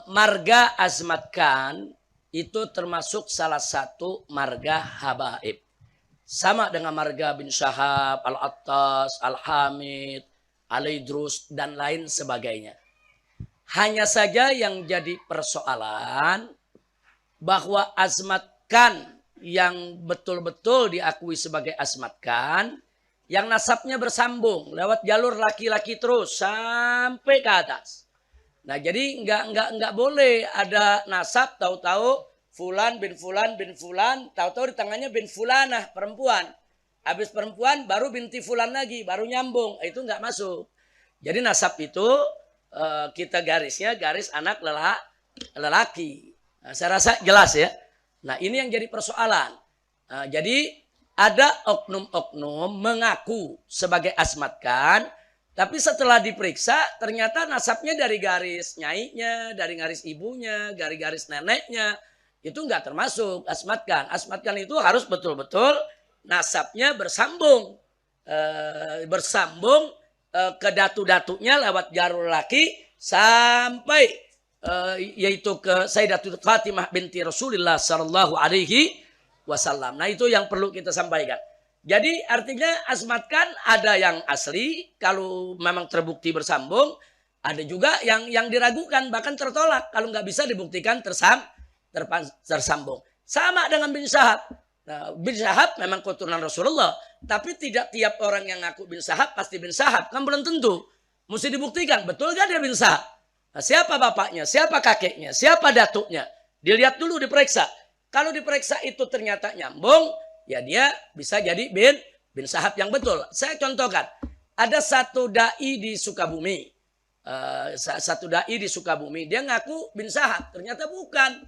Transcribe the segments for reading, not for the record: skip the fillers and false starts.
Marga azmatkan itu termasuk salah satu marga habaib. Sama dengan marga bin Syahab, Al-Attas, Al-Hamid, Al-Idrus, dan lain sebagainya. Hanya saja yang jadi persoalan bahwa azmatkan yang betul-betul diakui sebagai azmatkan, yang nasabnya bersambung lewat jalur laki-laki terus sampai ke atas. Nah, jadi nggak boleh ada nasab tahu-tahu fulan bin fulan bin fulan, tahu-tahu di tangannya bin fulanah perempuan. Habis perempuan baru binti fulan lagi, baru nyambung. Itu nggak masuk. Jadi nasab itu kita garisnya garis anak lelaki. Nah, saya rasa jelas ya. Nah, ini yang jadi persoalan. Nah, jadi ada oknum-oknum mengaku sebagai asmatkan, tapi setelah diperiksa ternyata nasabnya dari garis nyainya, dari garis ibunya, dari garis neneknya. Itu nggak termasuk asmatkan. Asmatkan itu harus betul-betul nasabnya bersambung. Bersambung ke datu-datunya lewat jalur laki sampai yaitu ke Sayyidatul Fatimah binti Rasulullah sallallahu alaihi wasallam. Nah, itu yang perlu kita sampaikan. Jadi artinya asmatkan ada yang asli kalau memang terbukti bersambung, ada juga yang diragukan bahkan tertolak kalau nggak bisa dibuktikan tersambung. Sama dengan bin Syahab. Nah, bin Syahab memang keturunan Rasulullah, tapi tidak tiap orang yang ngaku bin Syahab pasti bin Syahab, kan belum tentu. Mesti dibuktikan betul gak dia bin Syahab. Nah, siapa bapaknya, siapa kakeknya, siapa datuknya, dilihat dulu, diperiksa. Kalau diperiksa itu ternyata nyambung, ya dia bisa jadi bin Syahab yang betul. Saya contohkan, ada satu dai di Sukabumi. Satu dai di Sukabumi, dia ngaku bin Syahab, ternyata bukan.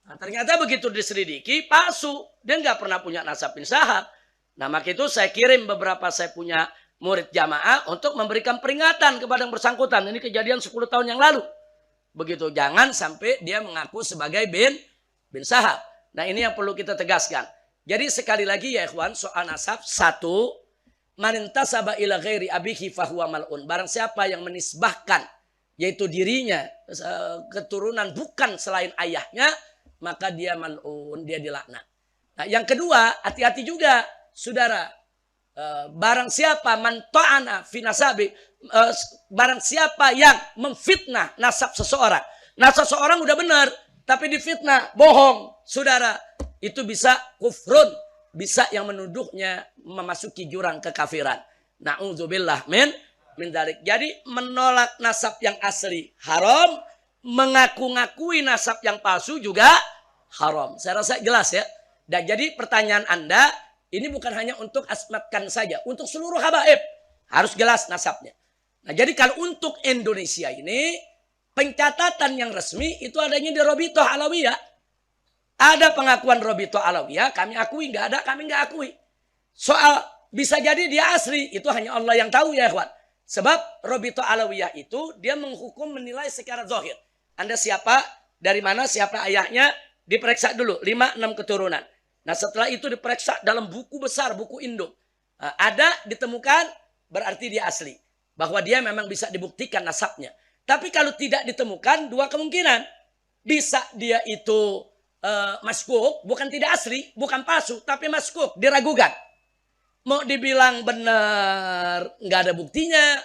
Nah, ternyata begitu diselidiki, palsu. Dia nggak pernah punya nasab bin Syahab. Nah, maka itu saya kirim beberapa saya punya murid jamaah untuk memberikan peringatan kepada yang bersangkutan. Ini kejadian 10 tahun yang lalu. Begitu, jangan sampai dia mengaku sebagai bin Syahab. Nah, ini yang perlu kita tegaskan. Jadi sekali lagi ya ikhwan, soal nasab. Satu, man intasaba ila ghairi abihi fahuwa mal'un. Barang siapa yang menisbahkan, yaitu dirinya, keturunan bukan selain ayahnya, maka dia mal'un, dia dilaknat. Nah, yang kedua, hati-hati juga, saudara. Barang siapa man ta'ana fi nasabi, barang siapa yang memfitnah nasab seseorang. Nasab seseorang udah benar, tapi difitnah, bohong, saudara, itu bisa kufrun, bisa yang menuduhnya memasuki jurang kekafiran. Na'udzubillah min dzalik. Jadi menolak nasab yang asli haram, mengaku-ngakui nasab yang palsu juga haram. Saya rasa jelas ya. Dan jadi pertanyaan Anda ini bukan hanya untuk asmatkan saja, untuk seluruh habaib harus jelas nasabnya. Nah, jadi kalau untuk Indonesia ini pencatatan yang resmi itu adanya di Robitoh Alawiyah. Ada pengakuan Robitoh Alawiyah, kami akui, nggak ada, kami nggak akui. Soal bisa jadi dia asli, itu hanya Allah yang tahu ya ikhwan. Sebab Robitoh Alawiyah itu dia menghukum menilai secara zahir. Anda siapa, dari mana, siapa ayahnya, diperiksa dulu 5-6 keturunan. Nah, setelah itu diperiksa dalam buku besar, buku induk. Nah, ada ditemukan berarti dia asli. Bahwa dia memang bisa dibuktikan nasabnya. Tapi kalau tidak ditemukan, dua kemungkinan. Bisa dia itu maskuk, bukan tidak asli, bukan palsu, tapi maskuk, diragukan. Mau dibilang benar, nggak ada buktinya.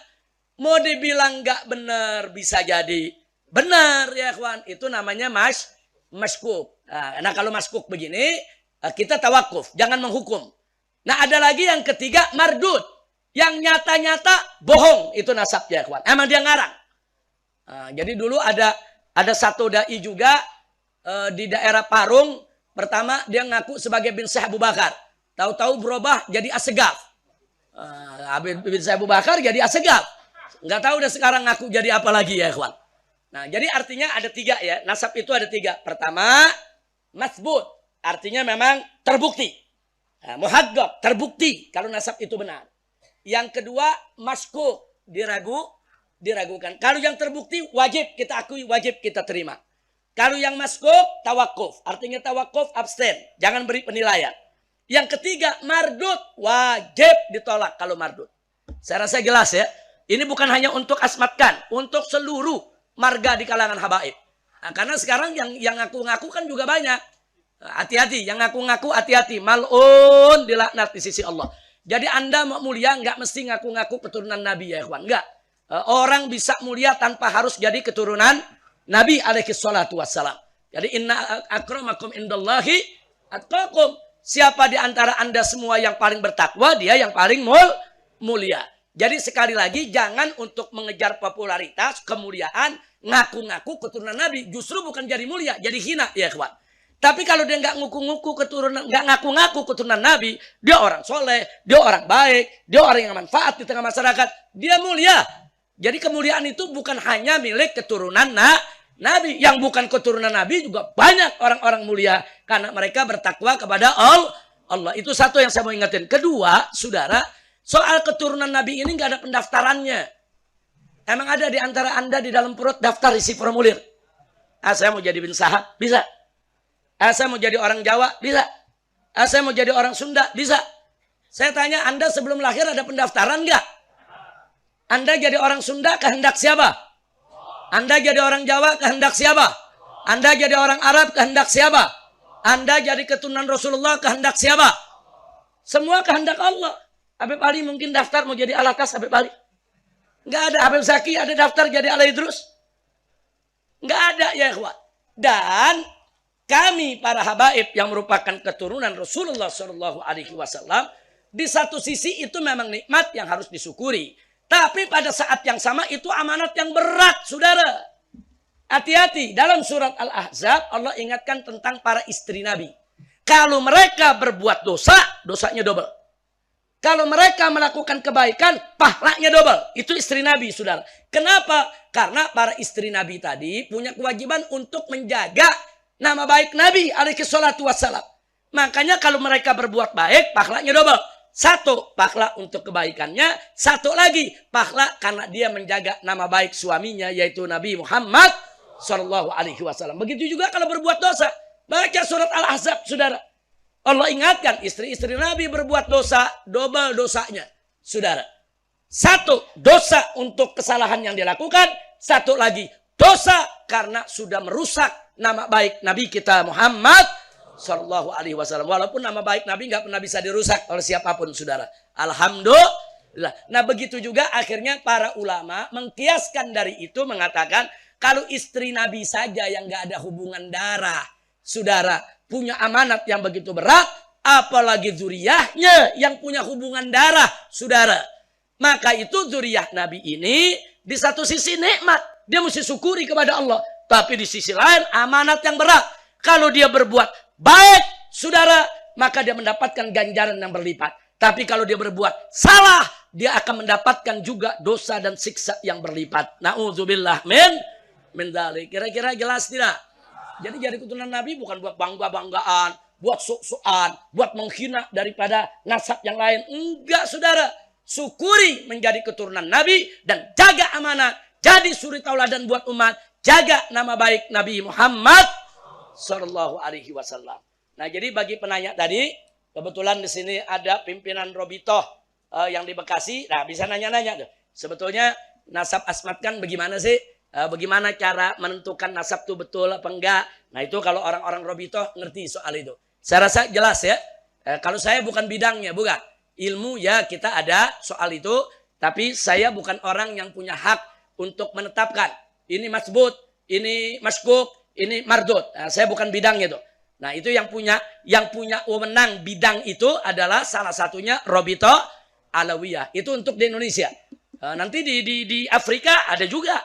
Mau dibilang nggak benar, bisa jadi benar ya kawan. Itu namanya maskuk. Nah, kalau maskuk begini, kita tawakuf, jangan menghukum. Nah, ada lagi yang ketiga, mardud. Yang nyata-nyata bohong, itu nasabnya kawan. Emang dia ngarang. Jadi dulu ada satu dai juga di daerah Parung. Pertama dia ngaku sebagai bin Syekh Abu Bakar. Tahu-tahu berubah jadi Assegaf. Bin Syekh Abu Bakar jadi Assegaf. Nggak tahu udah sekarang ngaku jadi apa lagi ya kawan. Nah, jadi artinya ada 3 ya. Nasab itu ada 3. Pertama, masbut. Artinya memang terbukti. Muhaggab, terbukti kalau nasab itu benar. Yang kedua, maskuk, diragukan. Kalau yang terbukti wajib kita akui, wajib kita terima. Kalau yang maskuk, tawakuf. Artinya tawakuf, abstain. Jangan beri penilaian. Yang ketiga, mardud, wajib ditolak kalau mardud. Saya rasa jelas ya. Ini bukan hanya untuk asmatkan, untuk seluruh marga di kalangan habaib. Nah, karena sekarang yang ngaku-ngaku kan juga banyak. Hati-hati, yang ngaku-ngaku hati-hati. Mal'un, dilaknat di sisi Allah. Jadi Anda mau mulia nggak mesti ngaku-ngaku keturunan Nabi ya ikhwan. Enggak. Orang bisa mulia tanpa harus jadi keturunan Nabi alaihi salatu wassalam. Jadi inna akramakum indallahi atqakum. Siapa di antara Anda semua yang paling bertakwa, dia yang paling mulia. Jadi sekali lagi jangan untuk mengejar popularitas, kemuliaan, ngaku-ngaku keturunan Nabi. Justru bukan jadi mulia, jadi hina ya ikhwan. Tapi kalau dia nggak ngaku-ngaku keturunan, nggak ngaku-ngaku keturunan Nabi, dia orang soleh, dia orang baik, dia orang yang manfaat di tengah masyarakat, dia mulia. Jadi kemuliaan itu bukan hanya milik keturunan Nabi. Yang bukan keturunan Nabi juga banyak orang-orang mulia. Karena mereka bertakwa kepada Allah. Itu satu yang saya mau ingatin. Kedua, saudara, soal keturunan Nabi ini nggak ada pendaftarannya. Emang ada di antara Anda di dalam perut daftar isi formulir? Saya mau jadi bin Sahab, bisa. Saya mau jadi orang Jawa, bisa. Saya mau jadi orang Sunda, bisa. Saya tanya, Anda sebelum lahir ada pendaftaran nggak? Anda jadi orang Sunda kehendak siapa? Anda jadi orang Jawa kehendak siapa? Anda jadi orang Arab kehendak siapa? Anda jadi keturunan Rasulullah kehendak siapa? Semua kehendak Allah. Habib Ali mungkin daftar mau jadi Alatas Habib Ali. Nggak ada. Habib Zaki ada daftar jadi Ala Idrus. Nggak ada ya ikhwan. Dan kami para habaib yang merupakan keturunan Rasulullah SAW, di satu sisi itu memang nikmat yang harus disyukuri. Tapi pada saat yang sama itu amanat yang berat, saudara. Hati-hati, dalam surat Al-Ahzab Allah ingatkan tentang para istri Nabi. Kalau mereka berbuat dosa, dosanya double. Kalau mereka melakukan kebaikan, pahalanya double. Itu istri Nabi, saudara. Kenapa? Karena para istri Nabi tadi punya kewajiban untuk menjaga nama baik Nabi alaihi salatu wassalam. Makanya kalau mereka berbuat baik, pahalanya double. Satu, pahala untuk kebaikannya. Satu lagi, pahala karena dia menjaga nama baik suaminya, yaitu Nabi Muhammad Sallallahu Alaihi Wasallam. Begitu juga kalau berbuat dosa. Baca surat Al-Ahzab, saudara. Allah ingatkan, istri-istri Nabi berbuat dosa, double dosanya, saudara. Satu, dosa untuk kesalahan yang dilakukan. Satu lagi, dosa karena sudah merusak nama baik Nabi kita Muhammad Sallallahu Alaihi Wasallam. Walaupun nama baik Nabi nggak pernah bisa dirusak oleh siapapun, saudara. Alhamdulillah. Nah begitu juga akhirnya para ulama mengkiaskan dari itu mengatakan kalau istri Nabi saja yang nggak ada hubungan darah, saudara, punya amanat yang begitu berat, apalagi zuriyahnya yang punya hubungan darah, saudara. Maka itu zuriyah Nabi ini di satu sisi nikmat, dia mesti syukuri kepada Allah. Tapi di sisi lain amanat yang berat. Kalau dia berbuat baik, saudara, maka dia mendapatkan ganjaran yang berlipat. Tapi kalau dia berbuat salah, dia akan mendapatkan juga dosa dan siksa yang berlipat. Na'udzubillah min dzalik. Kira-kira jelas tidak? Jadi keturunan Nabi bukan buat bangga-banggaan, buat sok-sokan, buat menghina daripada nasab yang lain. Enggak, saudara. Syukuri menjadi keturunan Nabi dan jaga amanat. Jadi suri tauladan buat umat. Jaga nama baik Nabi Muhammad Sallallahu Alaihi Wasallam. Nah, jadi bagi penanya tadi, kebetulan di sini ada pimpinan Robitoh yang di Bekasi. Nah, bisa nanya-nanya tuh. Sebetulnya nasab asmat kan bagaimana sih? Bagaimana cara menentukan nasab itu betul apa enggak? Nah, itu kalau orang-orang Robitoh ngerti soal itu. Saya rasa jelas ya. Kalau saya bukan bidangnya, bukan. Ilmu ya kita ada soal itu. Tapi saya bukan orang yang punya hak untuk menetapkan. Ini masbut, ini maskuk, ini mardut. Nah, saya bukan bidangnya itu. Nah, itu yang punya wewenang bidang itu adalah salah satunya Robitoh Alawiyah. Itu untuk di Indonesia. Nanti di Afrika ada juga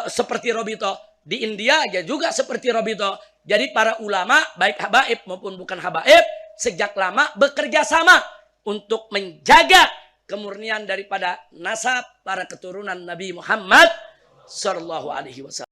seperti Robitoh. Di India ya juga seperti Robitoh. Jadi para ulama baik habaib maupun bukan habaib sejak lama bekerja sama untuk menjaga kemurnian daripada nasab para keturunan Nabi Muhammad Sallallahu Alaihi Wasallam.